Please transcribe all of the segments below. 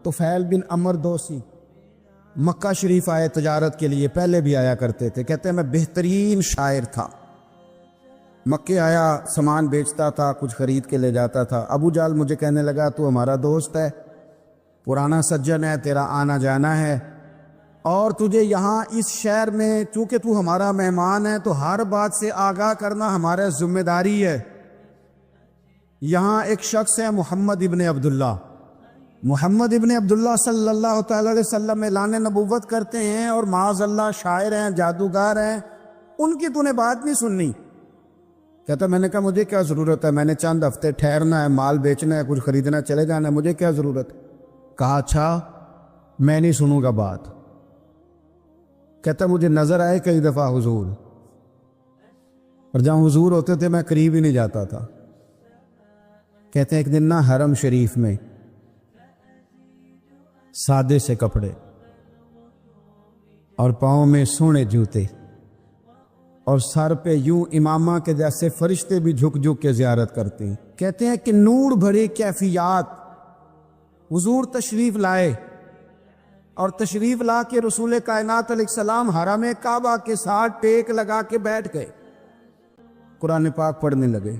طفیل بن عمر دوسی مکہ شریف آئے تجارت کے لیے، پہلے بھی آیا کرتے تھے، کہتے ہیں میں بہترین شاعر تھا، مکے آیا سامان بیچتا تھا، کچھ خرید کے لے جاتا تھا۔ ابو جہل مجھے کہنے لگا تو ہمارا دوست ہے، پرانا سجن ہے، تیرا آنا جانا ہے، اور تجھے یہاں اس شہر میں چونکہ تو ہمارا مہمان ہے تو ہر بات سے آگاہ کرنا ہمارا ذمہ داری ہے۔ یہاں ایک شخص ہے محمد ابن عبداللہ، محمد ابن عبداللہ صلی اللہ تعالی علیہ وسلم اعلان نبوت کرتے ہیں اور معاذ اللہ شاعر ہیں، جادوگر ہیں، ان کی تو نے بات نہیں سننی۔ کہتا میں نے کہا مجھے کیا ضرورت ہے، میں نے چند ہفتے ٹھہرنا ہے، مال بیچنا ہے، کچھ خریدنا، چلے جانا ہے، مجھے کیا ضرورت ہے؟ کہا اچھا میں نہیں سنوں گا بات۔ کہتا مجھے نظر آئے کئی دفعہ حضور، اور جہاں حضور ہوتے تھے میں قریب ہی نہیں جاتا تھا۔ کہتے ہیں ایک دن نا حرم شریف میں سادے سے کپڑے اور پاؤں میں سونے جوتے اور سر پہ یوں امامہ کے جیسے فرشتے بھی جھک جھک کے زیارت کرتے ہیں۔ کہتے ہیں کہ نور بھری کیفیات حضور تشریف لائے، اور تشریف لا کے رسول کائنات علیہ السلام حرم کعبہ کے ساتھ ٹیک لگا کے بیٹھ گئے، قرآن پاک پڑھنے لگے۔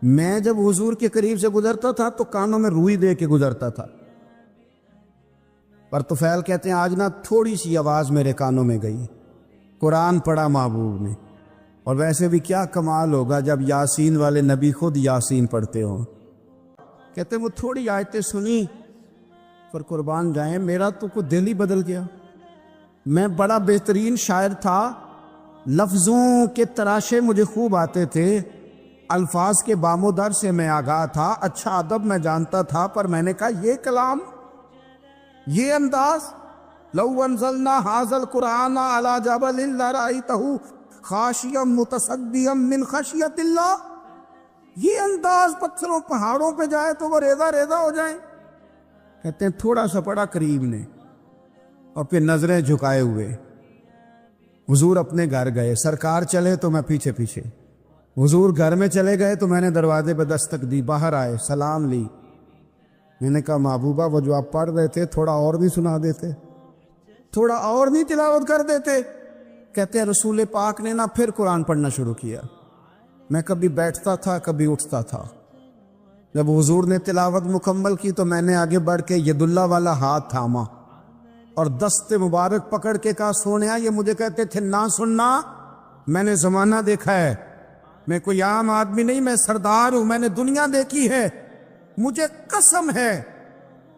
میں جب حضور کے قریب سے گزرتا تھا تو کانوں میں روئی دے کے گزرتا تھا، پر طفیل کہتے ہیں آج نا تھوڑی سی آواز میرے کانوں میں گئی، قرآن پڑھا محبوب نے۔ اور ویسے بھی کیا کمال ہوگا جب یاسین والے نبی خود یاسین پڑھتے ہوں۔ کہتے ہیں وہ تھوڑی آیتیں سنی پر قربان جائیں میرا تو کوئی دل ہی بدل گیا۔ میں بڑا بہترین شاعر تھا، لفظوں کے تراشے مجھے خوب آتے تھے، الفاظ کے بام و در سے میں آگاہ تھا، اچھا ادب میں جانتا تھا، پر میں نے کہا یہ کلام، یہ انداز، لو انزلنا ھذا القرآن علی جبل لرأیتہ خاشعا متصدعا من خشیۃ اللہ، یہ انداز پتھروں پہاڑوں پہ جائے تو وہ ریزہ ریزہ ہو جائیں۔ کہتے ہیں تھوڑا سا پڑا قریب نے اور پھر نظریں جھکائے ہوئے حضور اپنے گھر گئے، سرکار چلے تو میں پیچھے پیچھے، حضور گھر میں چلے گئے تو میں نے دروازے پہ دستک دی، باہر آئے، سلام لی۔ میں نے کہا محبوبہ وہ جو آپ پڑھ رہے تھے تھوڑا اور نہیں سنا دیتے، تھوڑا اور نہیں تلاوت کر دیتے؟ کہتے ہیں رسول پاک نے نا پھر قرآن پڑھنا شروع کیا۔ میں کبھی بیٹھتا تھا کبھی اٹھتا تھا، جب حضور نے تلاوت مکمل کی تو میں نے آگے بڑھ کے ید اللہ والا ہاتھ تھاما اور دست مبارک پکڑ کے کہا سونیا، یہ مجھے کہتے تھے نہ سننا، میں نے زمانہ دیکھا ہے، میں کوئی عام آدمی نہیں، میں سردار ہوں، میں نے دنیا دیکھی ہے، مجھے قسم ہے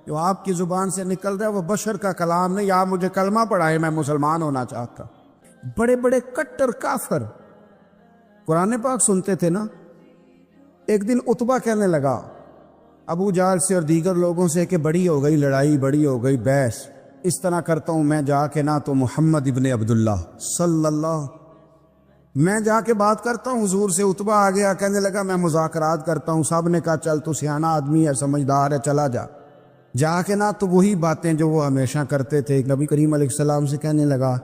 جو آپ کی زبان سے نکل رہا ہے وہ بشر کا کلام نہیں، آپ مجھے کلمہ پڑھائے، میں مسلمان ہونا چاہتا۔ بڑے بڑے کٹر کافر قرآن پاک سنتے تھے نا۔ ایک دن عتبہ کہنے لگا ابو جہل سے اور دیگر لوگوں سے کہ بڑی ہو گئی لڑائی، بڑی ہو گئی بحث، اس طرح کرتا ہوں میں جا کے نا تو محمد ابن عبداللہ صلی اللہ، میں جا کے بات کرتا ہوں حضور سے۔ عتبہ آ گیا، کہنے لگا میں مذاکرات کرتا ہوں، سب نے کہا چل تو سیانا آدمی ہے، سمجھدار ہے، چلا جا۔ جا کے نا تو وہی باتیں جو وہ ہمیشہ کرتے تھے، نبی کریم علیہ السلام سے کہنے لگا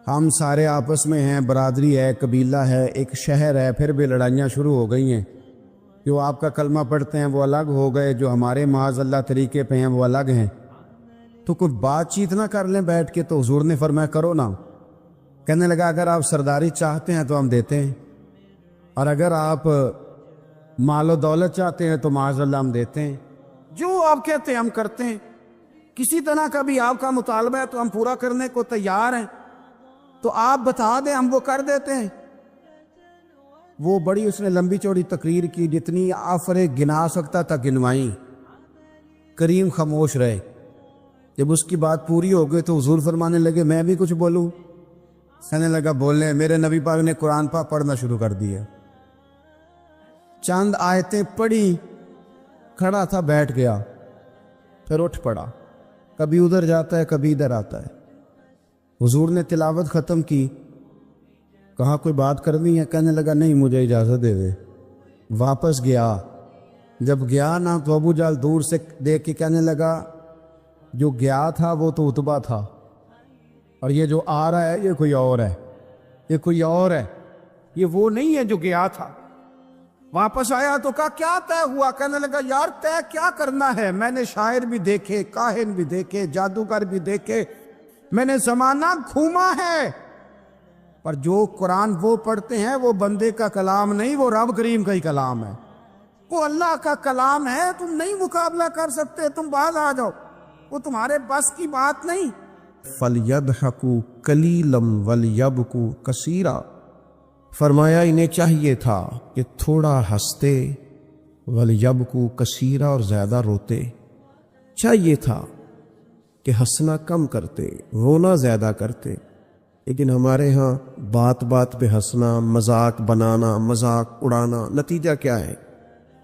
ہم سارے آپس میں ہیں، برادری ہے، قبیلہ ہے، ایک شہر ہے، پھر بھی لڑائیاں شروع ہو گئی ہیں، جو آپ کا کلمہ پڑھتے ہیں وہ الگ ہو گئے، جو ہمارے معاذ اللہ طریقے پہ ہیں وہ الگ ہیں، تو کوئی بات چیت نہ کر لیں بیٹھ کے؟ تو حضور نے فرمایا کرو نا۔ کہنے لگا اگر آپ سرداری چاہتے ہیں تو ہم دیتے ہیں، اور اگر آپ مال و دولت چاہتے ہیں تو معاذ اللہ ہم دیتے ہیں، جو آپ کہتے ہیں ہم کرتے ہیں، کسی طرح کا بھی آپ کا مطالبہ ہے تو ہم پورا کرنے کو تیار ہیں، تو آپ بتا دیں ہم وہ کر دیتے ہیں۔ وہ بڑی اس نے لمبی چوڑی تقریر کی، جتنی آفریں گنا سکتا تھا گنوائیں، کریم خاموش رہے۔ جب اس کی بات پوری ہو گئی تو حضور فرمانے لگے میں بھی کچھ بولوں؟ کہنے لگا بولیں۔ میرے نبی پاک نے قرآن پاک پڑھنا شروع کر دیا، چند آیتیں پڑھی، کھڑا تھا بیٹھ گیا، پھر اٹھ پڑا، کبھی ادھر جاتا ہے کبھی ادھر آتا ہے۔ حضور نے تلاوت ختم کی، کہا کوئی بات کرنی ہے؟ کہنے لگا نہیں مجھے اجازت دے دے۔ واپس گیا، جب گیا نا تو ابو جہل دور سے دیکھ کے کہنے لگا جو گیا تھا وہ تو عتبہ تھا، اور یہ جو آ رہا ہے یہ کوئی اور ہے، یہ کوئی اور ہے، یہ وہ نہیں ہے جو گیا تھا۔ واپس آیا تو کہا کیا طے ہوا؟ کہنے لگا یار طے کیا کرنا ہے، میں نے شاعر بھی دیکھے، کاہن بھی دیکھے، جادوگر بھی دیکھے، میں نے زمانہ گھوما ہے، پر جو قرآن وہ پڑھتے ہیں وہ بندے کا کلام نہیں، وہ رب کریم کا ہی کلام ہے، وہ اللہ کا کلام ہے، تم نہیں مقابلہ کر سکتے، تم باز آ جاؤ، وہ تمہارے بس کی بات نہیں۔ فَلْيَضْحَكُوا قَلِيلًا وَلْيَبْكُوا كَثِيرًا، فرمایا انہیں چاہیے تھا کہ تھوڑا ہنستے، وَلْيَبْكُوا كَثِيرًا، اور زیادہ روتے، چاہیے تھا کہ ہنسنا کم کرتے، رونا زیادہ کرتے، لیکن ہمارے ہاں بات بات پہ ہنسنا، مذاق بنانا، مذاق اڑانا، نتیجہ کیا ہے؟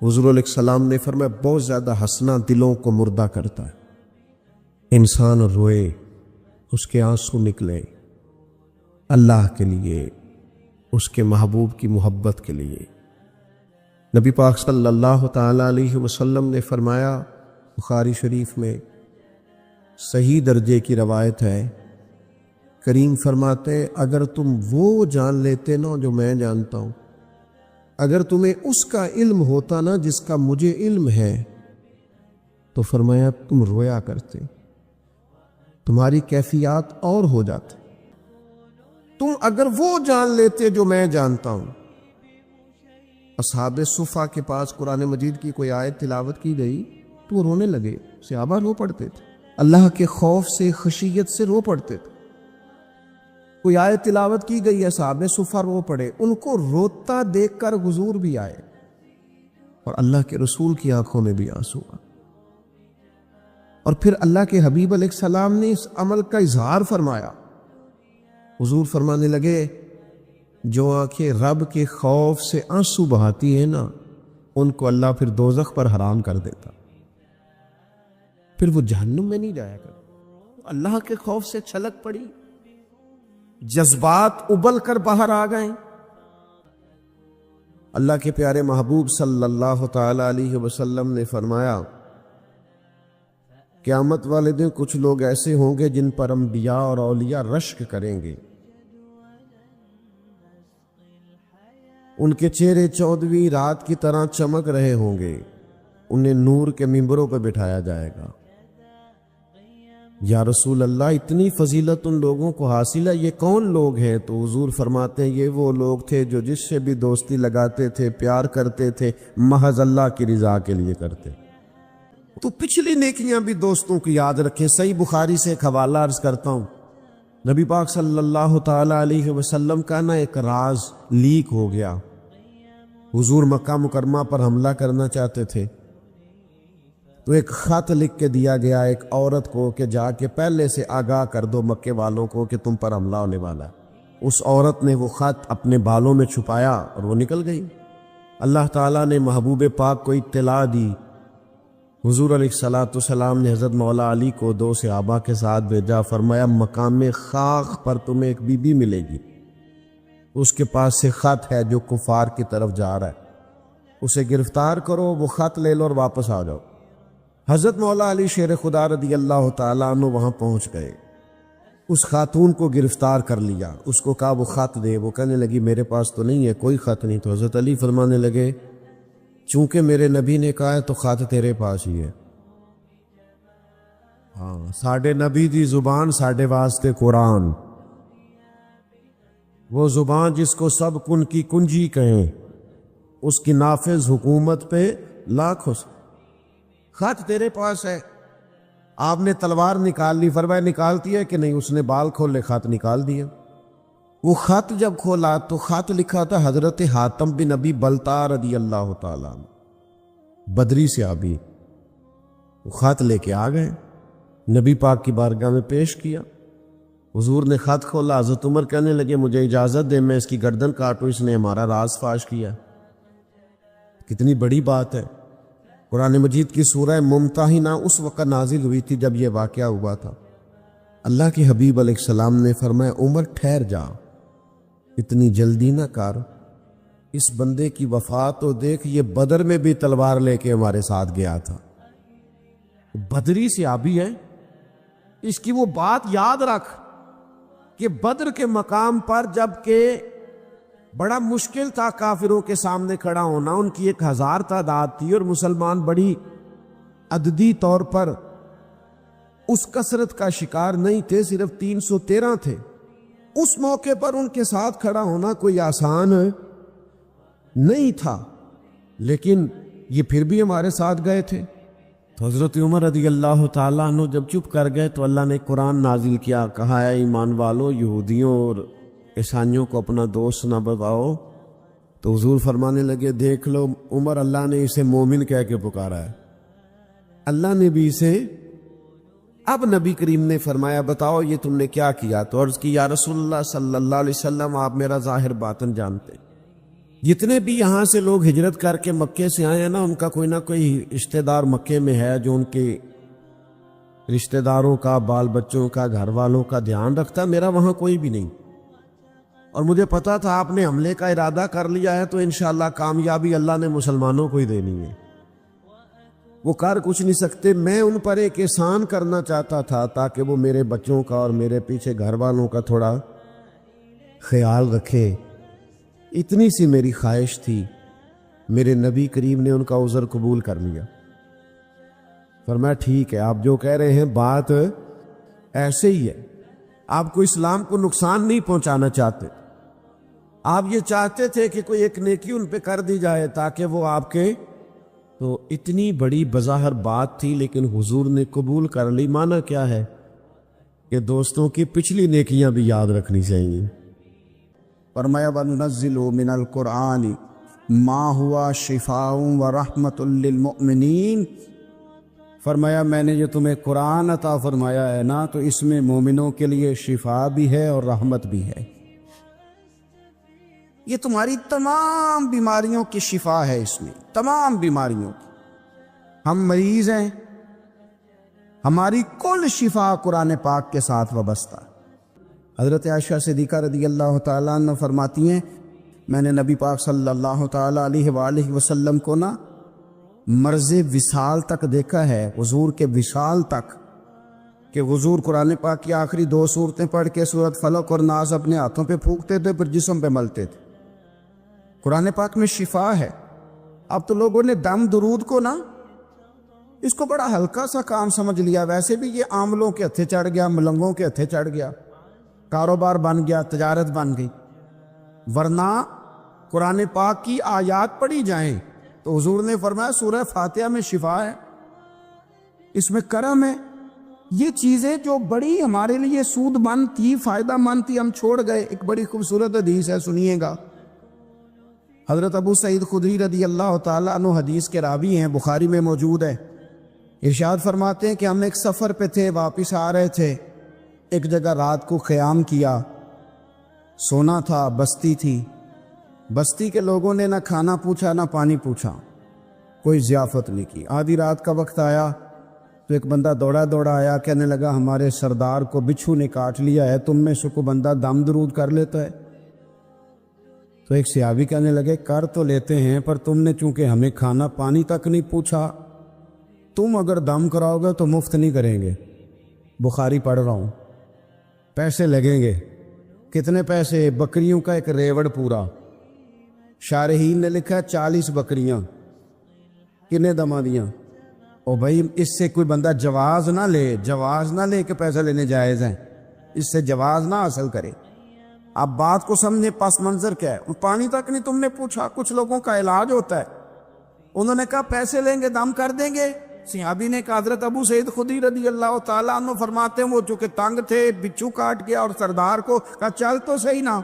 حضور علیہ السلام نے فرمایا بہت زیادہ ہنسنا دلوں کو مردہ کرتا ہے، انسان روئے، اس کے آنسو نکلے اللہ کے لیے، اس کے محبوب کی محبت کے لیے۔ نبی پاک صلی اللہ تعالی علیہ وسلم نے فرمایا، بخاری شریف میں صحیح درجے کی روایت ہے، کریم فرماتے اگر تم وہ جان لیتے نا جو میں جانتا ہوں، اگر تمہیں اس کا علم ہوتا نا جس کا مجھے علم ہے، تو فرمایا تم رویا کرتے، تمہاری کیفیات اور ہو جاتی۔ تم اگر وہ جان لیتے جو میں جانتا ہوں۔ اصحاب صفا کے پاس قرآن مجید کی کوئی آیت تلاوت کی گئی تو وہ رونے لگے، صحابہ رو پڑتے تھے، اللہ کے خوف سے، خشیت سے رو پڑتے تھے۔ کوئی آیت تلاوت کی گئی، اصحاب صفا رو پڑے، ان کو روتا دیکھ کر حضور بھی آئے، اور اللہ کے رسول کی آنکھوں میں بھی آنسو آئے، اور پھر اللہ کے حبیب علیہ السلام نے اس عمل کا اظہار فرمایا۔ حضور فرمانے لگے جو آنکھیں رب کے خوف سے آنسو بہاتی ہیں نا، ان کو اللہ پھر دوزخ پر حرام کر دیتا، پھر وہ جہنم میں نہیں جایا کرتا۔ اللہ کے خوف سے چھلک پڑی، جذبات ابل کر باہر آ گئے۔ اللہ کے پیارے محبوب صلی اللہ تعالی علیہ وسلم نے فرمایا قیامت والے دن کچھ لوگ ایسے ہوں گے جن پر انبیاء اور اولیاء رشک کریں گے، ان کے چہرے 14ویں رات کی طرح چمک رہے ہوں گے، انہیں نور کے ممبروں پہ بٹھایا جائے گا۔ یا رسول اللہ اتنی فضیلت ان لوگوں کو حاصل ہے، یہ کون لوگ ہیں؟ تو حضور فرماتے ہیں یہ وہ لوگ تھے جو جس سے بھی دوستی لگاتے تھے، پیار کرتے تھے، محض اللہ کی رضا کے لیے کرتے۔ تو پچھلی نیکیاں بھی دوستوں کی یاد رکھیں۔ صحیح بخاری سے ایک حوالہ عرض کرتا ہوں، نبی پاک صلی اللہ تعالی علیہ وسلم کا نا ایک راز لیک ہو گیا۔ حضور مکہ مکرمہ پر حملہ کرنا چاہتے تھے، تو ایک خط لکھ کے دیا گیا ایک عورت کو کہ جا کے پہلے سے آگاہ کر دو مکے والوں کو کہ تم پر حملہ ہونے والا ہے۔ اس عورت نے وہ خط اپنے بالوں میں چھپایا اور وہ نکل گئی۔ اللہ تعالیٰ نے محبوب پاک کو اطلاع دی، حضور علیہ السلام نے حضرت مولا علی کو 2 صحابہ کے ساتھ بھیجا، فرمایا مقام خاک پر تمہیں ایک بی بی ملے گی، اس کے پاس سے خط ہے جو کفار کی طرف جا رہا ہے، اسے گرفتار کرو، وہ خط لے لو اور واپس آ جاؤ۔ حضرت مولا علی شیر خدا رضی اللہ تعالیٰ عنہ وہاں پہنچ گئے، اس خاتون کو گرفتار کر لیا، اس کو کہا وہ خط دے، وہ کہنے لگی میرے پاس تو نہیں ہے، کوئی خط نہیں۔ تو حضرت علی فرمانے لگے چونکہ میرے نبی نے کہا ہے تو خط تیرے پاس ہی ہے۔ ہاں، ساڈے نبی دی زبان ساڈے واسطے قرآن، وہ زبان جس کو سب کن کی کنجی کہیں، اس کی نافذ حکومت پہ لاکھ حسن۔ خط تیرے پاس ہے۔ آپ نے تلوار نکال لی، فرمایا نکالتی ہے کہ نہیں؟ اس نے بال کھولے، خط نکال دیا۔ وہ خط جب کھولا تو خط لکھا تھا حضرت حاتم بن ابی بلتع رضی اللہ تعالیٰ عنہ، بدری صحابی۔ وہ خط لے کے آ گئے، نبی پاک کی بارگاہ میں پیش کیا۔ حضور نے خط کھولا، حضرت عمر کہنے لگے مجھے اجازت دے میں اس کی گردن کاٹوں، اس نے ہمارا راز فاش کیا۔ کتنی بڑی بات ہے۔ قرآن مجید کی سورہ ممتحنہ اس وقت نازل ہوئی تھی جب یہ واقعہ ہوا تھا۔ اللہ کے حبیب علیہ السلام نے فرمایا عمر ٹھہر جا، اتنی جلدی نہ کر، اس بندے کی وفات تو دیکھ، یہ بدر میں بھی تلوار لے کے ہمارے ساتھ گیا تھا، بدری صحابی ہے، اس کی وہ بات یاد رکھ کہ بدر کے مقام پر جب کہ بڑا مشکل تھا کافروں کے سامنے کھڑا ہونا. ان کی 1000 تعداد تھی اور مسلمان بڑی عددی طور پر اس کثرت کا شکار نہیں تھے, صرف 313 تھے. اس موقع پر ان کے ساتھ کھڑا ہونا کوئی آسان نہیں تھا, لیکن یہ پھر بھی ہمارے ساتھ گئے تھے. تو حضرت عمر رضی اللہ تعالیٰ عنہ جب چپ کر گئے تو اللہ نے قرآن نازل کیا, کہا ہے ایمان والو یہودیوں اور عیسائیوں کو اپنا دوست نہ بتاؤ. تو حضور فرمانے لگے دیکھ لو عمر, اللہ نے اسے مومن کہہ کے پکارا ہے, اللہ نے بھی اسے. اب نبی کریم نے فرمایا بتاؤ یہ تم نے کیا کیا؟ تو عرض کی یا رسول اللہ صلی اللہ علیہ وسلم آپ میرا ظاہر باطن جانتے. جتنے بھی یہاں سے لوگ ہجرت کر کے مکے سے آئے ہیں نا, ان کا کوئی نہ کوئی رشتہ دار مکے میں ہے جو ان کے رشتہ داروں کا, بال بچوں کا, گھر والوں کا دھیان رکھتا. میرا وہاں کوئی بھی نہیں, اور مجھے پتا تھا آپ نے حملے کا ارادہ کر لیا ہے تو انشاءاللہ کامیابی اللہ نے مسلمانوں کو ہی دینی ہے. وہ کر کچھ نہیں سکتے. میں ان پر ایک احسان کرنا چاہتا تھا تاکہ وہ میرے بچوں کا اور میرے پیچھے گھر والوں کا تھوڑا خیال رکھے. اتنی سی میری خواہش تھی. میرے نبی کریم نے ان کا عذر قبول کر لیا. فرمایا ٹھیک ہے, آپ جو کہہ رہے ہیں بات ایسے ہی ہے. آپ کو اسلام کو نقصان نہیں پہنچانا چاہتے, آپ یہ چاہتے تھے کہ کوئی ایک نیکی ان پہ کر دی جائے تاکہ وہ آپ کے. تو اتنی بڑی بظاہر بات تھی لیکن حضور نے قبول کر لی. معنی کیا ہے کہ دوستوں کی پچھلی نیکیاں بھی یاد رکھنی چاہیے. فرمایا وَنُنَزِّلُ مِنَ الْقُرْآنِ مَا هُوَ شِفَاءٌ وَرَحْمَةٌ لِّلْمُؤْمِنِينَ. فرمایا میں نے جو تمہیں قرآن عطا فرمایا ہے نا, تو اس میں مومنوں کے لیے شفا بھی ہے اور رحمت بھی ہے. یہ تمہاری تمام بیماریوں کی شفا ہے اس میں, تمام بیماریوں کی. ہم مریض ہیں, ہماری کل شفا قرآن پاک کے ساتھ وابستہ. حضرت عائشہ صدیقہ رضی اللہ تعالیٰ عنہ فرماتی ہیں میں نے نبی پاک صلی اللہ تعالیٰ علیہ وآلہ وسلم کو نا مرض وصال تک دیکھا ہے, حضور کے وصال تک, کہ حضور قرآن پاک کی آخری 2 سورتیں پڑھ کے سورت فلق اور ناس اپنے ہاتھوں پہ پھونکتے تھے, پھر جسم پہ ملتے تھے. قرآن پاک میں شفا ہے. اب تو لوگوں نے دم درود کو نا اس کو بڑا ہلکا سا کام سمجھ لیا. ویسے بھی یہ عاملوں کے ہتھے چڑھ گیا, ملنگوں کے ہتھے چڑھ گیا, کاروبار بن گیا, تجارت بن گئی. ورنہ قرآن پاک کی آیات پڑھی جائیں تو حضور نے فرمایا سورہ فاتحہ میں شفا ہے, اس میں کرم ہے. یہ چیزیں جو بڑی ہمارے لیے سود مند تھی, فائدہ مند تھی, ہم چھوڑ گئے. ایک بڑی خوبصورت حدیث ہے, سنیے گا. حضرت ابو سعید خدری رضی اللہ تعالیٰ عنہ حدیث کے راوی ہیں, بخاری میں موجود ہے. ارشاد فرماتے ہیں کہ ہم ایک سفر پہ تھے, واپس آ رہے تھے. ایک جگہ رات کو قیام کیا, سونا تھا, بستی تھی. بستی کے لوگوں نے نہ کھانا پوچھا نہ پانی پوچھا, کوئی ضیافت نہیں کی. آدھی رات کا وقت آیا تو ایک بندہ دوڑا دوڑا آیا, کہنے لگا ہمارے سردار کو بچھو نے کاٹ لیا ہے, تم میں سے کوئی بندہ دم درود کر لیتا ہے؟ تو ایک صحابی کہنے لگے کر تو لیتے ہیں, پر تم نے چونکہ ہمیں کھانا پانی تک نہیں پوچھا, تم اگر دم کراؤ گے تو مفت نہیں کریں گے. بخاری پڑھ رہا ہوں. پیسے لگیں گے. کتنے پیسے؟ بکریوں کا ایک ریوڑ پورا. شارحین نے لکھا 40 بکریاں. کنے دما دیاں؟ او بھائی اس سے کوئی بندہ جواز نہ لے کہ پیسے لینے جائز ہیں, اس سے جواز نہ حاصل کرے. آپ بات کو سمجھیں, پس منظر کیا ہے. پانی تک نہیں تم نے پوچھا. کچھ لوگوں کا علاج ہوتا ہے, انہوں نے کہا پیسے لیں گے دم کر دیں گے. صحابی نے کہا حضرت ابو سعید خدری رضی اللہ تعالیٰ عنہ فرماتے ہیں وہ چونکہ تنگ تھے, بچھو کاٹ گیا, اور سردار کو کہا چل تو صحیح نا.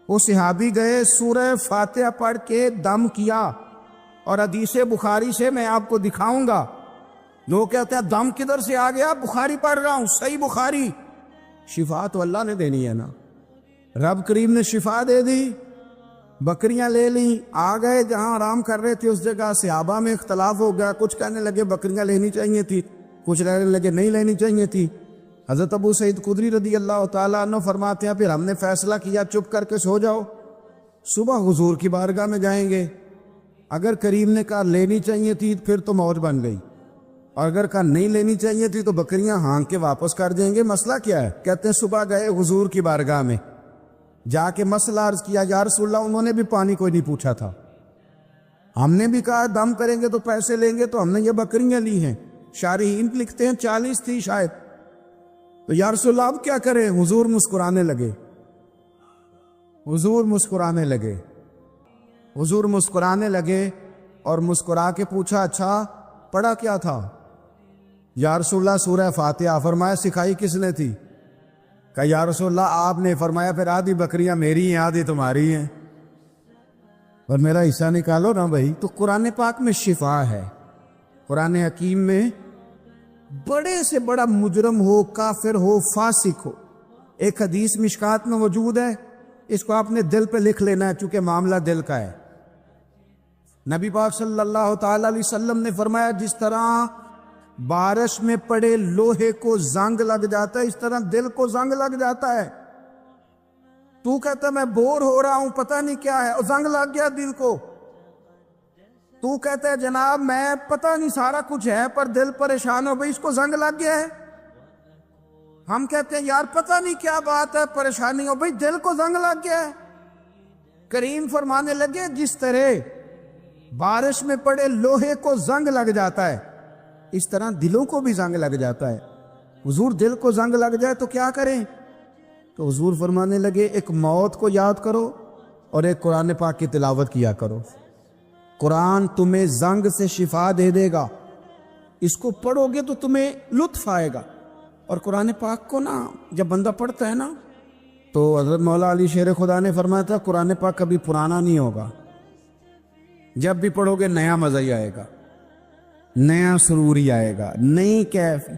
وہ صحابی گئے, سورہ فاتحہ پڑھ کے دم کیا, اور حدیث بخاری سے میں آپ کو دکھاؤں گا. لوگ کہتے ہیں دم کدھر سے آ گیا؟ بخاری پڑھ رہا ہوں, صحیح بخاری. شفا تو اللہ نے دینی ہے نا, رب کریم نے شفا دے دی. بکریاں لے لیں, آ گئے جہاں آرام کر رہے تھے اس جگہ. صحابہ میں اختلاف ہو گیا, کچھ کہنے لگے بکریاں لینی چاہیے تھی, کچھ کہنے لگے نہیں لینی چاہیے تھی. حضرت ابو سعید خدری رضی اللہ تعالیٰ عنہ فرماتے ہیں پھر ہم نے فیصلہ کیا چپ کر کے سو جاؤ, صبح حضور کی بارگاہ میں جائیں گے. اگر کریم نے کہا لینی چاہیے تھی پھر تو موج بن گئی, اور اگر کہا نہیں لینی چاہیے تھی تو بکریاں ہانک کے واپس کر دیں گے. مسئلہ کیا ہے؟ کہتے ہیں صبح گئے حضور کی بارگاہ میں, جا کے مسئلہ عرض کیا، یا رسول اللہ انہوں نے بھی پانی کوئی نہیں پوچھا تھا، ہم نے بھی کہا دم کریں گے تو پیسے لیں گے، تو ہم نے یہ بکریاں لی ہیں۔ شارحین لکھتے ہیں 40 تھی شاید۔ تو یا رسول اللہ اب کیا کریں؟ حضور مسکرانے لگے، حضور مسکرانے لگے، حضور مسکرانے لگے اور مسکرا کے پوچھا اچھا پڑھا کیا تھا؟ یا رسول اللہ سورہ فاتحہ۔ فرمایا سکھائی کس نے تھی؟ کہ یا رسول اللہ آپ نے۔ فرمایا پھر آدھی بکریاں میری ہیں آدھی تمہاری ہیں، اور میرا حصہ نکالو نا بھائی۔ تو قرآن پاک میں شفا ہے، قرآن حکیم میں بڑے سے بڑا مجرم ہو، کافر ہو، فاسق ہو، ایک حدیث مشکات میں موجود ہے، اس کو آپ نے دل پہ لکھ لینا ہے چونکہ معاملہ دل کا ہے۔ نبی پاک صلی اللہ تعالی علیہ وسلم نے فرمایا جس طرح بارش میں پڑے لوہے کو زنگ لگ جاتا ہے، اس طرح دل کو زنگ لگ جاتا ہے۔ تو کہتا ہے میں بور ہو رہا ہوں پتہ نہیں کیا ہے، اور زنگ لگ گیا دل کو۔ تو کہتا ہے جناب میں پتہ نہیں سارا کچھ ہے پر دل پریشان ہو، بھئی اس کو زنگ لگ گیا ہے۔ ہم کہتے ہیں یار پتہ نہیں کیا بات ہے، پریشانی ہو، بھئی دل کو زنگ لگ گیا ہے۔ کریم فرمانے لگے جس طرح بارش میں پڑے لوہے کو زنگ لگ جاتا ہے، اس طرح دلوں کو بھی زنگ لگ جاتا ہے۔ حضور دل کو زنگ لگ جائے تو کیا کریں؟ تو حضور فرمانے لگے ایک موت کو یاد کرو اور ایک قرآن پاک کی تلاوت کیا کرو، قرآن تمہیں زنگ سے شفا دے دے گا، اس کو پڑھو گے تو تمہیں لطف آئے گا۔ اور قرآن پاک کو نا جب بندہ پڑھتا ہے نا تو حضرت مولا علی شیر خدا نے فرمایا تھا قرآن پاک کبھی پرانا نہیں ہوگا، جب بھی پڑھو گے نیا مزہ ہی آئے گا، نیا سرور ہی آئے گا، نئی کیف۔